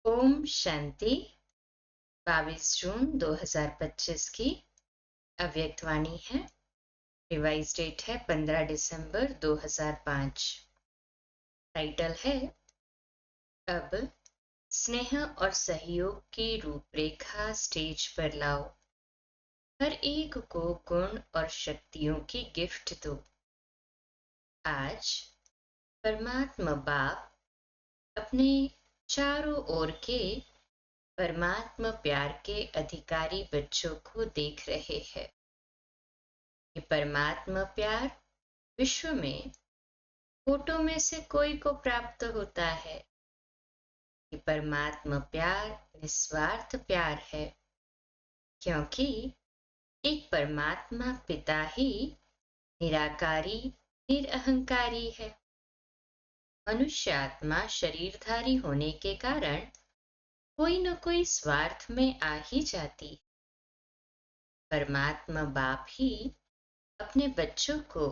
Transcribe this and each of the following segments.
ओम शांति। 22 जून 2025 की अव्यक्त वाणी है। रिवाइज डेट है 15 दिसंबर 2005। टाइटल है अब स्नेह और सहयोग की रूपरेखा स्टेज पर लाओ। हर एक को गुण और शक्तियों की गिफ्ट दो। आज परमात्मा बाप अपने चारों ओर के परमात्मा प्यार के अधिकारी बच्चों को देख रहे हैं। ये परमात्मा प्यार विश्व में फोटो में से कोई को प्राप्त होता है। ये परमात्मा प्यार निस्वार्थ प्यार है, क्योंकि एक परमात्मा पिता ही निराकारी निरअहंकारी है। मनुष्य आत्मा शरीरधारी होने के कारण कोई न कोई स्वार्थ में आ ही जाती। परमात्मा बाप ही अपने बच्चों को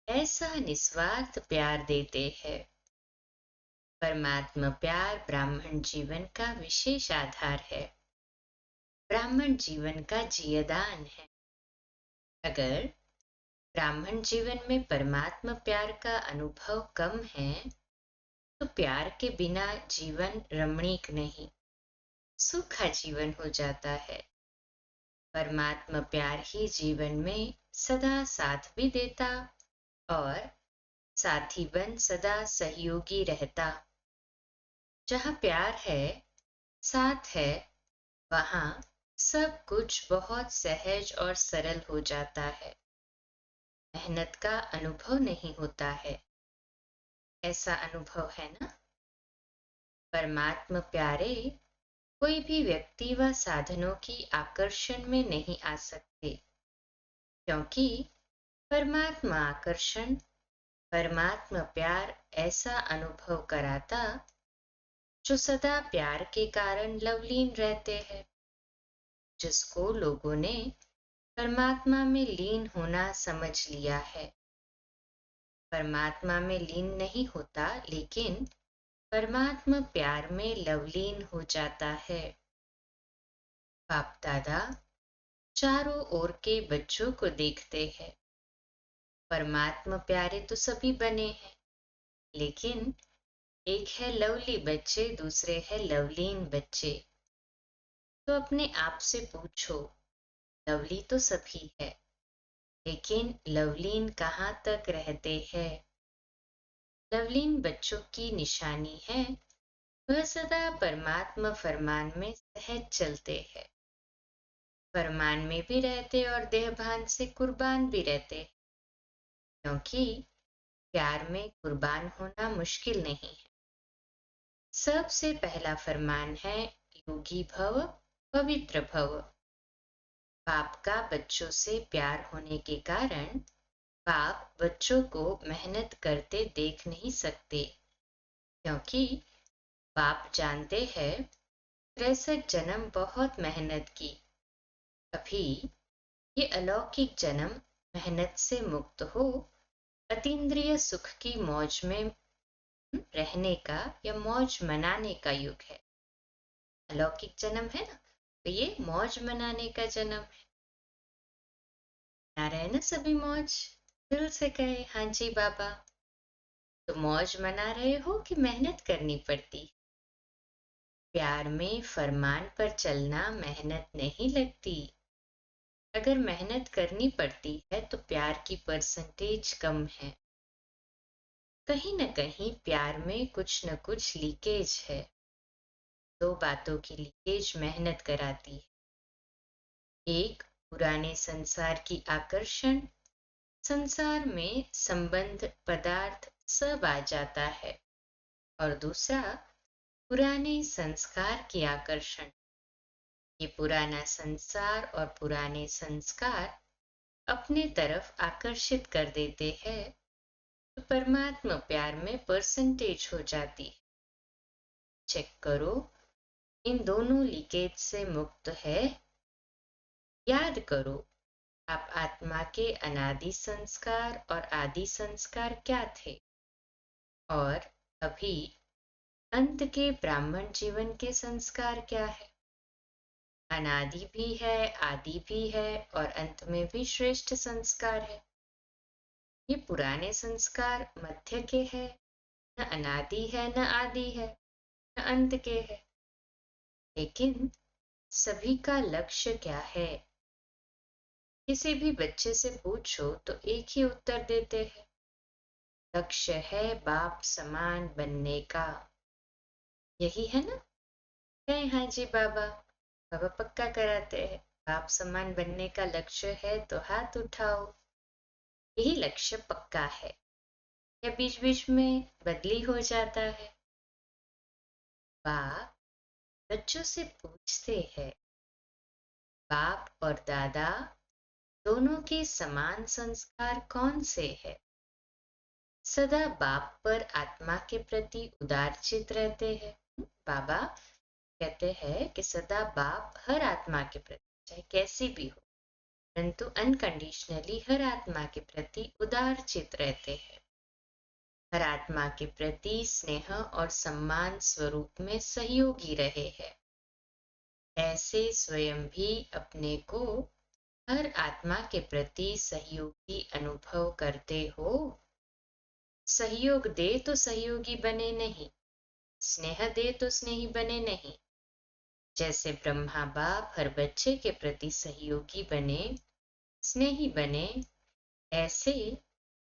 ऐसा निस्वार्थ प्यार देते हैं। परमात्मा प्यार ब्राह्मण जीवन का विशेष आधार है, ब्राह्मण जीवन का जीवदान है। अगर ब्राह्मण जीवन में परमात्मा प्यार का अनुभव कम है तो प्यार के बिना जीवन रमणीक नहीं, सूखा जीवन हो जाता है। परमात्मा प्यार ही जीवन में सदा साथ भी देता और साथी बन सदा सहयोगी रहता। जहाँ प्यार है, साथ है, वहाँ सब कुछ बहुत सहज और सरल हो जाता है। मेहनत का अनुभव नहीं होता है। ऐसा अनुभव है ना? परमात्मा प्यारे कोई भी व्यक्ति व साधनों की आकर्षण में नहीं आ सकते, क्योंकि परमात्मा आकर्षण परमात्मा प्यार ऐसा अनुभव कराता जो सदा प्यार के कारण लवलीन रहते हैं। जिसको लोगों ने परमात्मा में लीन होना समझ लिया है। परमात्मा में लीन नहीं होता, लेकिन परमात्मा प्यार में लवलीन हो जाता है। बाप दादा चारों ओर के बच्चों को देखते हैं। परमात्मा प्यारे तो सभी बने हैं, लेकिन एक है लवली बच्चे, दूसरे है लवलीन बच्चे। तो अपने आप से पूछो, लवली तो सभी है, लेकिन लवलीन कहाँ तक रहते हैं? लवलीन बच्चों की निशानी है वह सदा परमात्मा फरमान में सहज चलते हैं। फरमान में भी रहते और देहभान से कुर्बान भी रहते, क्योंकि प्यार में कुर्बान होना मुश्किल नहीं है। सबसे पहला फरमान है योगी भव पवित्र भव। बाप का बच्चों से प्यार होने के कारण बाप बच्चों को मेहनत करते देख नहीं सकते, क्योंकि बाप जानते हैं 63 जन्म बहुत मेहनत की। अभी ये अलौकिक जन्म मेहनत से मुक्त हो अतीन्द्रिय सुख की मौज में रहने का या मौज मनाने का युग है। अलौकिक जन्म है ना, तो ये मौज मनाने का जन्म है। ना रहे ना सभी मौज? दिल से कहे हाँ जी बाबा। तो मौज मना रहे हो कि मेहनत करनी पड़ती? प्यार में फरमान पर चलना मेहनत नहीं लगती। अगर मेहनत करनी पड़ती है तो प्यार की परसेंटेज कम है। कहीं न कहीं प्यार में कुछ न कुछ लीकेज है। दो बातों की लीकेज मेहनत कराती है। एक, पुराने संसार की आकर्षण, संसार में संबंध पदार्थ सब आ जाता है। और दूसरा, पुराने संस्कार की आकर्षण। ये पुराना संसार और पुराने संस्कार अपने तरफ आकर्षित कर देते हैं, तो परमात्मा प्यार में परसेंटेज हो जाती है। चेक करो, इन दोनों लीकेज से मुक्त है। याद करो, आप आत्मा के अनादि संस्कार और आदि संस्कार क्या थे, और अभी अंत के ब्राह्मण जीवन के संस्कार क्या है? अनादि भी है, आदि भी है और अंत में भी श्रेष्ठ संस्कार है। ये पुराने संस्कार मध्य के है, न अनादि है न आदि है न अंत के है। लेकिन सभी का लक्ष्य क्या है? किसी भी बच्चे से पूछो तो एक ही उत्तर देते हैं, लक्ष्य है बाप समान बनने का। यही है ना? कहे हाँ जी बाबा। बाबा पक्का कराते हैं, बाप समान बनने का लक्ष्य है तो हाथ उठाओ। यही लक्ष्य पक्का है या बीच बीच में बदली हो जाता है? बाप बच्चों से पूछते हैं, बाप और दादा दोनों के समान संस्कार कौन से है? सदा बाप पर आत्मा के प्रति उदारचित रहते हैं। बाबा कहते हैं कि सदा बाप हर आत्मा के प्रति, चाहे कैसी भी हो, परंतु अनकंडीशनली हर आत्मा के प्रति उदारचित रहते हैं। हर आत्मा के प्रति स्नेह और सम्मान स्वरूप में सहयोगी रहे हैं। ऐसे स्वयं भी अपने को हर आत्मा के प्रति सहयोगी अनुभव करते हो। सहयोग दे तो सहयोगी बने नहीं, स्नेह दे तो स्नेही बने नहीं। जैसे ब्रह्मा बाप हर बच्चे के प्रति सहयोगी बने, स्नेही बने, ऐसे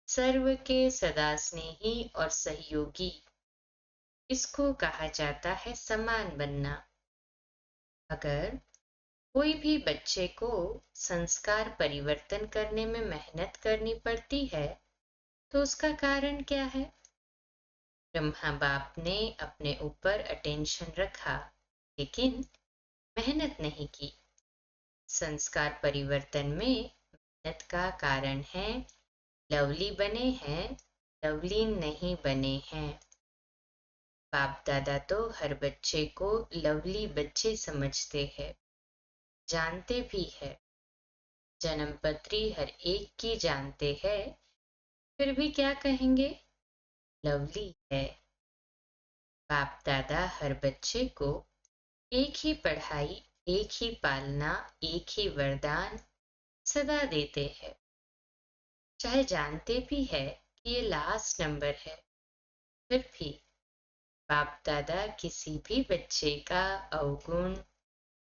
सर्व के सदा स्नेही और सहयोगी, इसको कहा जाता है समान बनना। अगर कोई भी बच्चे को संस्कार परिवर्तन करने में मेहनत करनी पड़ती है तो उसका कारण क्या है? ब्रह्मा बाप ने अपने ऊपर अटेंशन रखा लेकिन मेहनत नहीं की। संस्कार परिवर्तन में मेहनत का कारण है लवली बने हैं, लवलीन नहीं बने हैं। बाप दादा तो हर बच्चे को लवली बच्चे समझते हैं, जानते भी है। जन्मपत्री हर एक की जानते हैं, फिर भी क्या कहेंगे? लवली है। बाप दादा हर बच्चे को एक ही पढ़ाई, एक ही पालना, एक ही वरदान सदा देते हैं, चाहे जानते भी है कि ये लास्ट नंबर है। फिर भी बाप दादा किसी भी बच्चे का अवगुण,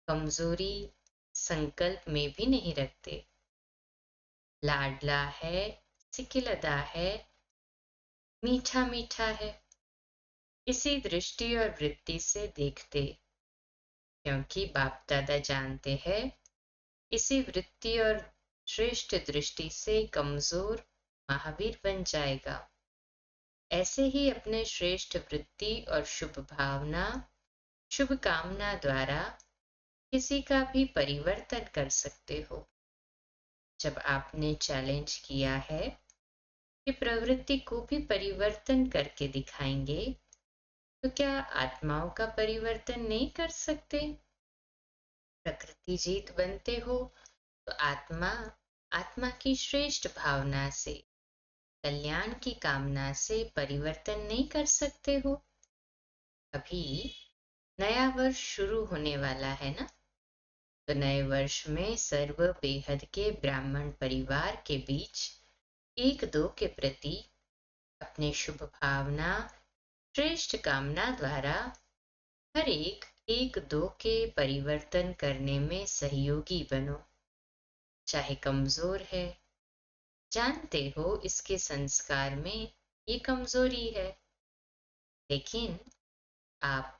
कमजोरी संकल्प में भी नहीं रखते। लाडला है, सिकिलदा है, मीठा मीठा है, इसी दृष्टि और वृत्ति से देखते, क्योंकि बाप दादा जानते हैं इसी वृत्ति और श्रेष्ठ दृष्टि से कमजोर महावीर बन जाएगा। ऐसे ही अपने श्रेष्ठ वृत्ति और शुभ भावना, शुभ कामना द्वारा किसी का भी परिवर्तन कर सकते हो। जब आपने चैलेंज किया है कि प्रवृत्ति को भी परिवर्तन करके दिखाएंगे, तो क्या आत्माओं का परिवर्तन नहीं कर सकते? प्रकृति जीत बनते हो तो आत्मा, आत्मा की श्रेष्ठ भावना से, कल्याण की कामना से परिवर्तन नहीं कर सकते हो? अभी नया वर्ष शुरू होने वाला है ना, तो नए वर्ष में सर्व बेहद के ब्राह्मण परिवार के बीच एक दो के प्रति अपने शुभ भावना, श्रेष्ठ कामना द्वारा हर एक एक दो के परिवर्तन करने में सहयोगी बनो। चाहे कमजोर है, जानते हो इसके संस्कार में ये कमजोरी है, लेकिन आप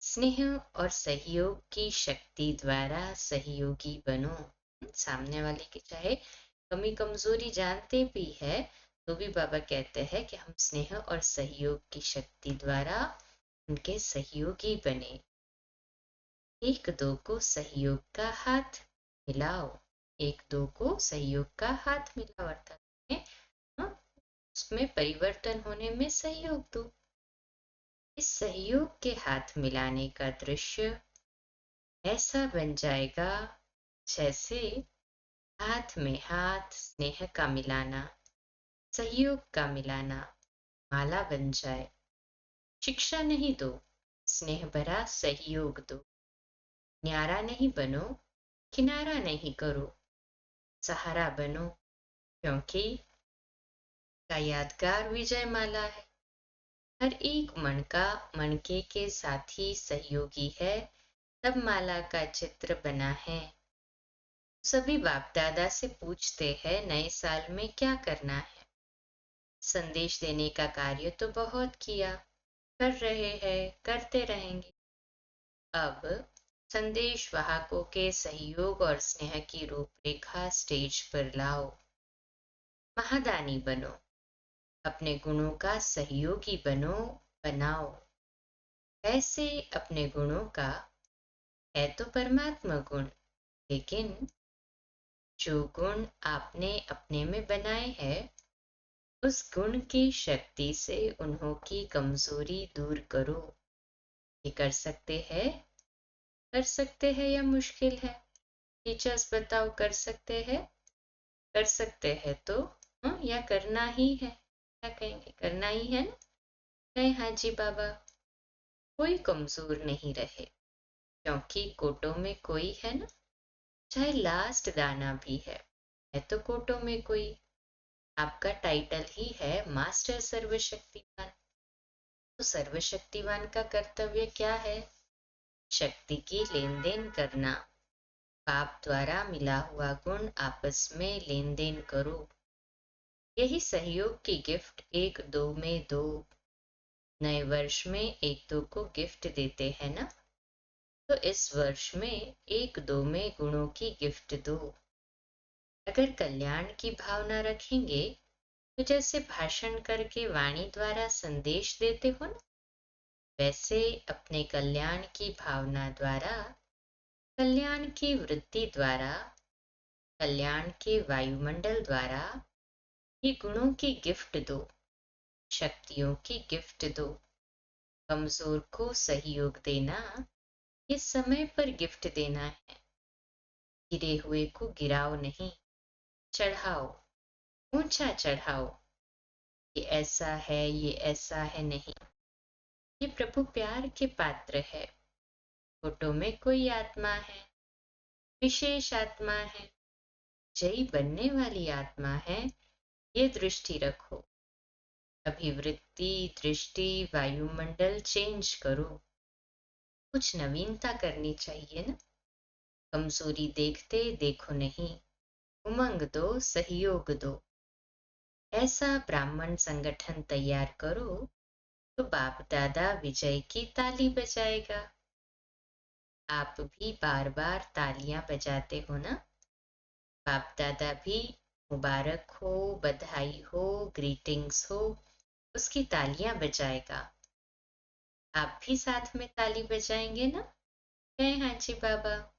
स्नेह और सहयोग की शक्ति द्वारा सहयोगी बनो। सामने वाले की चाहे कमी कमजोरी जानते भी है तो भी बाबा कहते हैं कि हम स्नेह और सहयोग की शक्ति द्वारा उनके सहयोगी बने। एक दो को सहयोग का हाथ मिलाओ, एक दो को सहयोग का हाथ मिलाओ, अर्थात उसमें परिवर्तन होने में सहयोग दो। इस सहयोग के हाथ मिलाने का दृश्य ऐसा बन जाएगा जैसे हाथ में हाथ स्नेह का मिलाना, सहयोग का मिलाना माला बन जाए। शिक्षा नहीं दो, स्नेह भरा सहयोग दो। न्यारा नहीं बनो, किनारा नहीं करो। सहारा बनो, क्योंकि का यादगार विजय माला है। हर एक मनके के साथी सहयोगी है, तब माला का चित्र बना है। सभी बाप दादा से पूछते हैं नए साल में क्या करना है। संदेश देने का कार्य तो बहुत किया, कर रहे हैं, करते रहेंगे। अब संदेश वाहकों के सहयोग और स्नेह की रूपरेखा स्टेज पर लाओ। महादानी बनो, अपने गुणों का सहयोगी बनाओ। ऐसे अपने गुणों का है तो परमात्मा गुण, लेकिन जो गुण आपने अपने में बनाए हैं, उस गुण की शक्ति से उन्हों की कमजोरी दूर करो। ये कर सकते हैं या मुश्किल है? टीचर्स बताओ, कर सकते हैं? कर सकते हैं तो हाँ, या करना ही है? क्या कहेंगे, करना ही है ना? कहें हाँ जी बाबा। कोई कमजोर नहीं रहे, क्योंकि कोटों में कोई है ना। चाहे लास्ट दाना भी है तो कोटों में कोई। आपका टाइटल ही है मास्टर सर्वशक्तिमान। तो सर्वशक्तिमान का कर्तव्य क्या है? शक्ति की लेन देन करना। पाप द्वारा मिला हुआ गुण आपस में लेन देन करो। यही सहयोग की गिफ्ट एक दो में दो। नए वर्ष में एक दो को गिफ्ट देते हैं ना, तो इस वर्ष में एक दो में गुणों की गिफ्ट दो। अगर कल्याण की भावना रखेंगे तो जैसे भाषण करके वाणी द्वारा संदेश देते हो ना, वैसे अपने कल्याण की भावना द्वारा, कल्याण की वृत्ति द्वारा, कल्याण के वायुमंडल द्वारा ये गुणों की गिफ्ट दो, शक्तियों की गिफ्ट दो। कमजोर को सहयोग देना, ये समय पर गिफ्ट देना है। गिरे हुए को गिराओ नहीं, चढ़ाओ, ऊंचा चढ़ाओ। ये ऐसा है नहीं। ये प्रभु प्यार के पात्र है। फोटो में कोई आत्मा है, विशेष आत्मा है, जयी बनने वाली आत्मा है। ये दृष्टि रखो। अभिवृत्ति, दृष्टि, वायुमंडल चेंज करो। कुछ नवीनता करनी चाहिए ना। कमजोरी देखते देखो नहीं, उमंग दो, सहयोग दो। ऐसा ब्राह्मण संगठन तैयार करो तो बाप दादा विजय की ताली बजाएगा। आप भी बार बार तालियां बजाते हो ना। बाप दादा भी मुबारक हो, बधाई हो, ग्रीटिंग्स हो, उसकी तालियां बजाएगा। आप भी साथ में ताली बजाएंगे ना? कहें हाँ जी बाबा।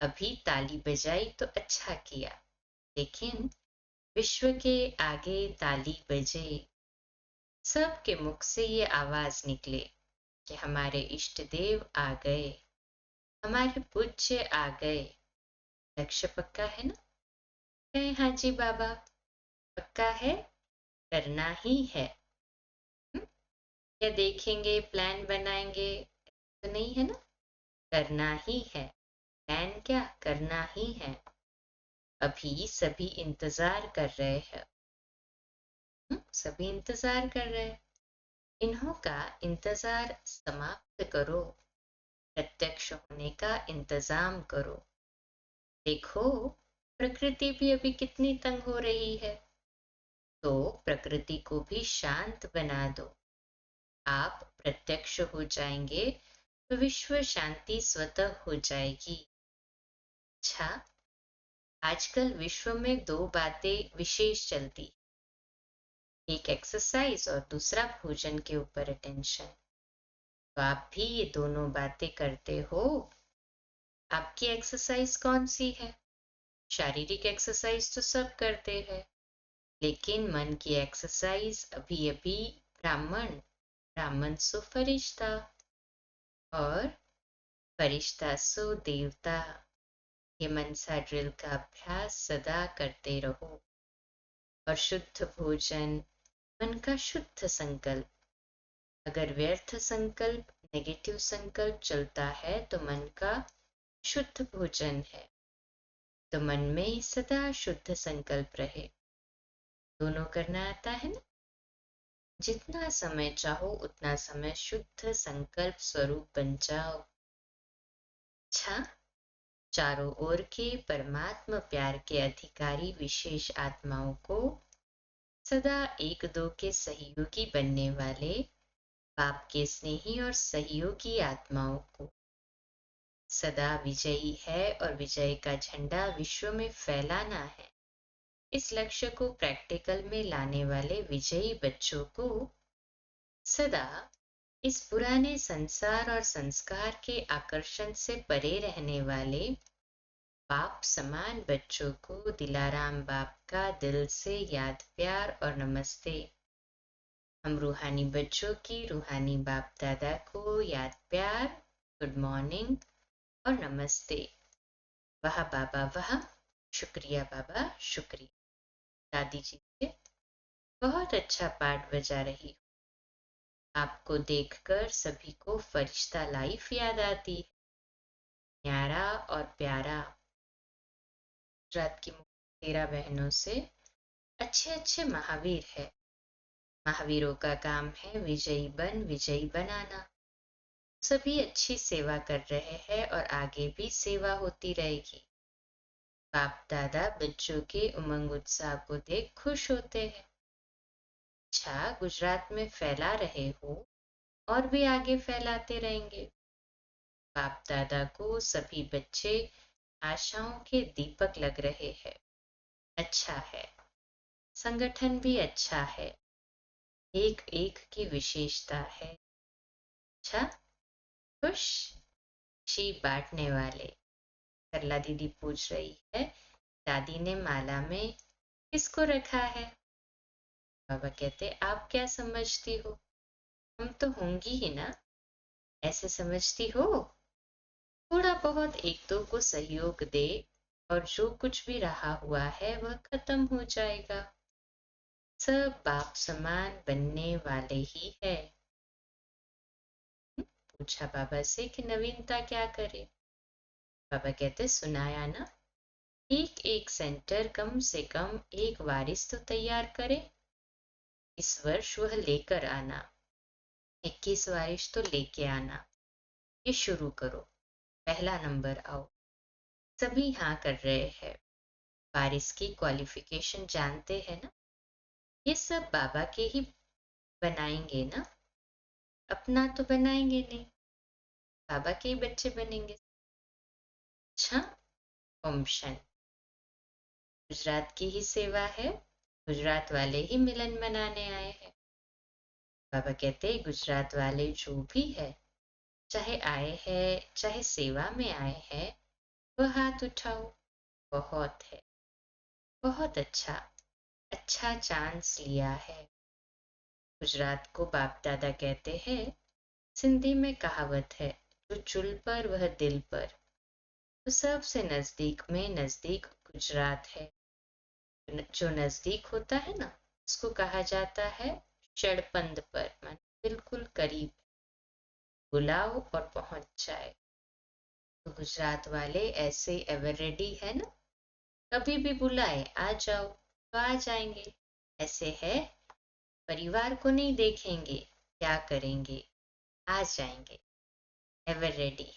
अभी ताली बजाई तो अच्छा किया, लेकिन विश्व के आगे ताली बजे, सबके मुख से ये आवाज निकले कि हमारे इष्ट देव आ गए, हमारे पूज्य आ गए। लक्ष्य पक्का है ना? कहें हाँ जी बाबा। पक्का है, करना ही है। हुँ? या देखेंगे, प्लान बनाएंगे, तो नहीं है ना। करना ही है। प्लान क्या, करना ही है। अभी सभी इंतजार कर रहे हैं। सभी इंतजार कर रहे हैं। इन्हों का इंतजार समाप्त करो, प्रत्यक्ष होने का इंतजाम करो। देखो, प्रकृति भी अभी कितनी तंग हो रही है, तो प्रकृति को भी शांत बना दो। आप प्रत्यक्ष हो जाएंगे तो विश्व शांति स्वतः हो जाएगी। अच्छा, आजकल विश्व में दो बातें विशेष चलती, एक एक्सरसाइज और दूसरा भोजन के ऊपर अटेंशन। तो आप भी ये दोनों बातें करते हो। आपकी एक्सरसाइज कौन सी है? शारीरिक एक्सरसाइज तो सब करते हैं, लेकिन मन की एक्सरसाइज अभी अभी ब्राह्मण, ब्राह्मण सो फरिश्ता, और फरिश्ता सो देवता। ये मनसा ड्रिल का अभ्यास सदा करते रहो। और शुद्ध भोजन, मन का शुद्ध संकल्प, अगर व्यर्थ संकल्प, नेगेटिव संकल्प चलता है तो मन का शुद्ध भोजन है। तो मन में सदा शुद्ध संकल्प रहे। दोनों करना आता है ना? जितना समय चाहो उतना समय शुद्ध संकल्प स्वरूप बन जाओ। अच्छा, चारों ओर के परमात्मा प्यार के अधिकारी विशेष आत्माओं को, सदा एक दो के सहयोगी बनने वाले बाप के स्नेही और सहयोगी आत्माओं को, सदा विजयी है और विजय का झंडा विश्व में फैलाना है, इस लक्ष्य को प्रैक्टिकल में लाने वाले विजयी बच्चों को, सदा इस पुराने संसार और संस्कार के आकर्षण से परे रहने वाले बाप समान बच्चों को दिलाराम बाप का दिल से याद प्यार और नमस्ते। हम रूहानी बच्चों की रूहानी बाप दादा को याद प्यार, गुड मॉर्निंग और नमस्ते। वाह बाबा वाह, शुक्रिया बाबा शुक्रिया। दादी जी से बहुत अच्छा पाठ बजा रही। आपको देखकर सभी को फरिश्ता लाइफ याद आती है, न्यारा और प्यारा। रात की 13 बहनों से अच्छे अच्छे महावीर है। महावीरों का काम है विजयी विजयी बनाना। सभी अच्छी सेवा कर रहे हैं और आगे भी सेवा होती रहेगी। बाप दादा बच्चों के उमंग उत्साह को देख खुश होते हैं। अच्छा, गुजरात में फैला रहे हो और भी आगे फैलाते रहेंगे। बाप दादा को सभी बच्चे आशाओं के दीपक लग रहे हैं। अच्छा है, संगठन भी अच्छा है, एक एक की विशेषता है। अच्छा, खुश शी बांटने वाले। सरला दीदी पूछ रही है, दादी ने माला में किसको रखा है? बाबा कहते, आप क्या समझती हो? हम तो होंगी ही ना, ऐसे समझती हो? थोड़ा बहुत एक दो को सहयोग दे और जो कुछ भी रहा हुआ है वह खत्म हो जाएगा। सब बाप समान बनने वाले ही है। पूछा बाबा से कि नवीनता क्या करे? बाबा कहते, सुनाया ना, एक एक सेंटर कम से कम एक वारिस तो तैयार करे। इस वर्ष वह लेकर आना, 21 वारिस तो लेके आना। ये शुरू करो, पहला नंबर आओ। सभी हाँ कर रहे हैं। वारिस की क्वालिफिकेशन जानते हैं ना? ये सब बाबा के ही बनाएंगे ना, अपना तो बनाएंगे नहीं, बाबा के ही बच्चे बनेंगे। अच्छा, ओम शांति। गुजरात की ही सेवा है, गुजरात वाले ही मिलन मनाने आए हैं। बाबा कहते, गुजरात वाले जो भी है, चाहे आए हैं चाहे सेवा में आए हैं, वह हाथ उठाओ। बहुत है, बहुत अच्छा, अच्छा चांस लिया है। गुजरात को बाप दादा कहते हैं। सिंधी में कहावत है, जो चुल पर वह दिल पर। तो सबसे नजदीक में नजदीक गुजरात है। जो नजदीक होता है ना, उसको कहा जाता है चड़पंद पर, मन बिल्कुल करीब। बुलाओ और पहुंच जाए। तो गुजरात वाले ऐसे एवर रेडी है ना, कभी भी बुलाए आ जाओ तो आ जाएंगे। ऐसे है, परिवार को नहीं देखेंगे क्या करेंगे, आ जाएंगे, एवर रेडी।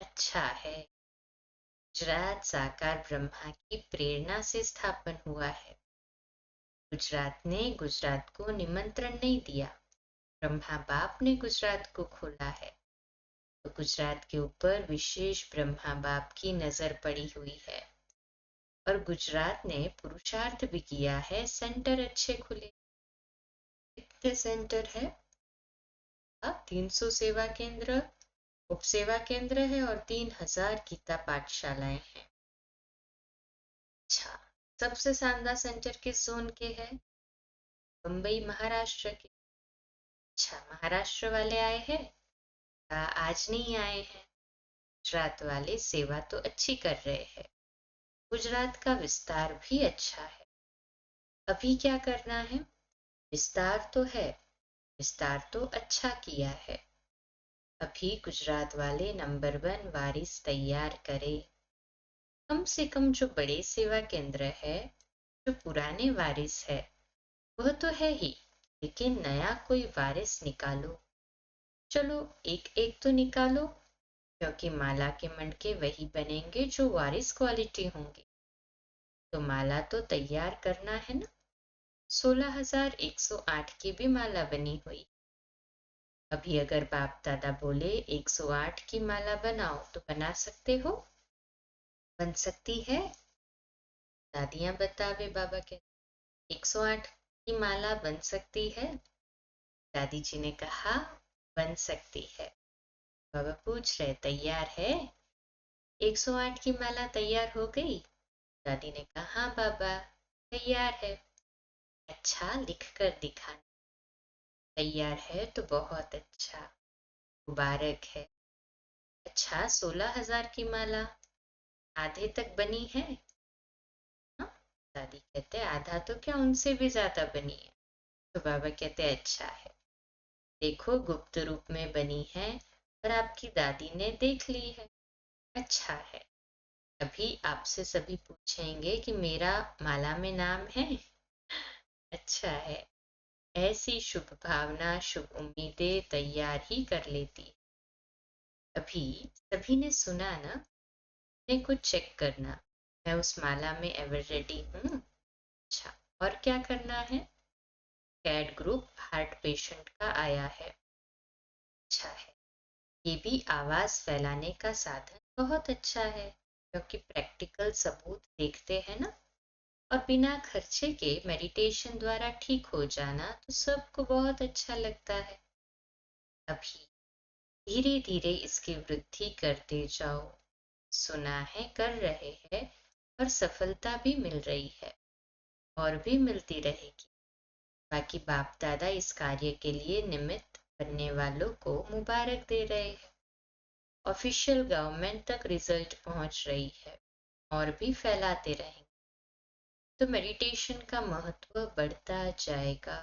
अच्छा है, गुजरात साकार ब्रह्मा की प्रेरणा से स्थापन हुआ है। गुजरात ने गुजरात को निमंत्रण नहीं दिया, ब्रह्मा बाप ने गुजरात को खोला है। तो गुजरात के ऊपर विशेष ब्रह्मा बाप की नजर पड़ी हुई है। और गुजरात ने पुरुषार्थ भी किया है, सेंटर अच्छे खुले। कितने सेंटर है? 300 सेवा केंद्र, उप सेवा केंद्र है और 3000 गीता पाठशालाएं हैं। अच्छा, सबसे शानदार सेंटर किस जोन के हैं? मुंबई महाराष्ट्र के। अच्छा, महाराष्ट्र वाले आए हैं? आज नहीं आए हैं। गुजरात वाले सेवा तो अच्छी कर रहे हैं। गुजरात का विस्तार भी अच्छा है। अभी क्या करना है? विस्तार तो है, विस्तार तो अच्छा किया है। अभी गुजरात वाले नंबर 1 वारिस तैयार करे। कम से कम जो बड़े सेवा केंद्र है, जो पुराने वारिस है, वह तो है ही, लेकिन नया कोई वारिस निकालो। चलो एक एक तो निकालो, क्योंकि माला के मणके वही बनेंगे जो वारिस क्वालिटी होंगे। तो माला तो तैयार करना है ना। 16,108 की भी माला बनी हुई। अभी अगर बाप दादा बोले 108 की माला बनाओ तो बना सकते हो? बन सकती है? दादियां बतावे बाबा के 108 की माला बन सकती है? दादी जी ने कहा बन सकती है। बाबा पूछ रहे तैयार है? 108 की माला तैयार हो गई? दादी ने कहा हाँ बाबा तैयार है। अच्छा लिख कर दिखाना। तैयार है तो बहुत अच्छा, मुबारक है। अच्छा 16,000 की माला आधे तक बनी है? हाँ? दादी कहते आधा तो क्या उनसे भी ज्यादा बनी है। तो बाबा कहते अच्छा है, देखो गुप्त रूप में बनी है और आपकी दादी ने देख ली है। अच्छा है। अभी आपसे सभी पूछेंगे कि मेरा माला में नाम है? अच्छा है। ऐसी शुभ भावना शुभ उम्मीदें तैयार ही कर लेती। अभी सभी ने सुना ना? अपने को चेक करना, मैं उस माला में एवर रेडी हूँ। अच्छा, और क्या करना है? कैड ग्रुप हार्ट पेशेंट का आया है। अच्छा है। ये भी आवाज फैलाने का साधन बहुत अच्छा है, क्योंकि प्रैक्टिकल सबूत देखते हैं ना। और बिना खर्चे के मेडिटेशन द्वारा ठीक हो जाना तो सबको बहुत अच्छा लगता है। अभी धीरे धीरे इसकी वृद्धि करते जाओ। सुना है कर रहे हैं और सफलता भी मिल रही है और भी मिलती रहेगी। बाकी बाप दादा इस कार्य के लिए निमित्त बनने वालों को मुबारक दे रहे हैं। ऑफिशियल गवर्नमेंट तक रिजल्ट पहुंच रही है और भी फैलाते रहेंगे तो मेडिटेशन का महत्व बढ़ता जाएगा।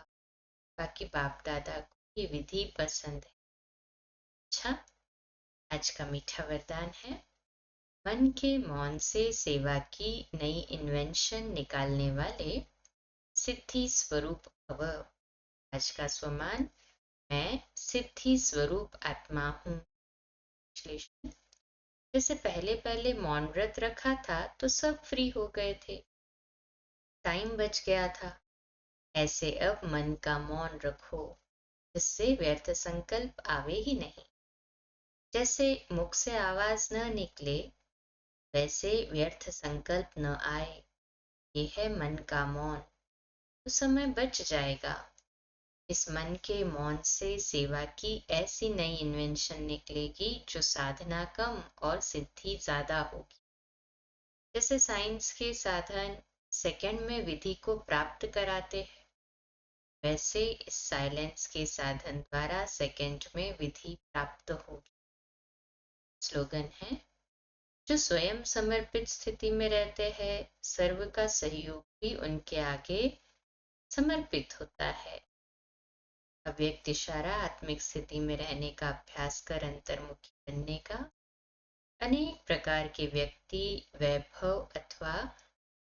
बाकी बाप दादा को ये विधि पसंद है। अच्छा, आज का मीठा वरदान है, मन के मौन से सेवा की नई इन्वेंशन निकालने वाले सिद्धि स्वरूप भव। आज का स्वमान, मैं सिद्धि स्वरूप आत्मा हूँ। विश्लेषण, जैसे पहले पहले मौन व्रत रखा था तो सब फ्री हो गए थे, टाइम बच गया था। ऐसे अब मन का मौन रखो, जिससे व्यर्थ संकल्प आवे ही नहीं। जैसे मुख से आवाज न निकले, वैसे व्यर्थ संकल्प न आए। ये है मन का मौन। तो समय बच जाएगा। इस मन के मौन से सेवा की ऐसी नई इन्वेंशन निकलेगी जो साधना कम और सिद्धि ज्यादा होगी। जैसे साइंस के साधन सेकंड में विधि को प्राप्त कराते हैं, वैसे इस साइलेंस के साधन द्वारा सेकंड में विधि प्राप्त होगी। स्लोगन है, जो स्वयं समर्पित स्थिति में रहते हैं, सर्व का सहयोग भी उनके आगे समर्पित होता है। अव्यक्त इशारा आत्मिक स्थिति में रहने का अभ्यास कर अंतर्मुखी बनने का। अनेक प्रकार के व्यक्ति, वैभव अथवा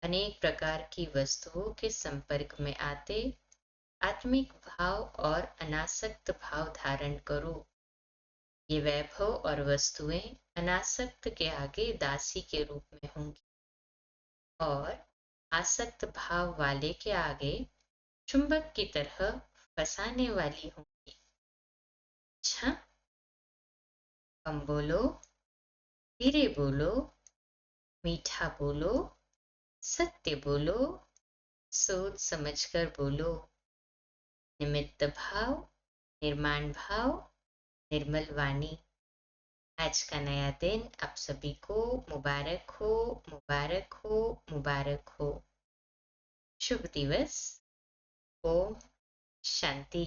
अनेक प्रकार की वस्तुओं के संपर्क में आते आत्मिक भाव और अनासक्त भाव धारण करो। ये वैभव और वस्तुएं अनासक्त के आगे दासी के रूप में होंगी और आसक्त भाव वाले के आगे चुंबक की तरह फंसाने वाली होंगी। अच्छा, कम बोलो, धीरे बोलो, मीठा बोलो, सत्य बोलो, सोच समझकर बोलो। निमित्त भाव, निर्माण भाव, निर्मल वाणी। आज का नया दिन आप सभी को मुबारक हो, मुबारक हो, मुबारक हो। शुभ दिवस। ओम शांति।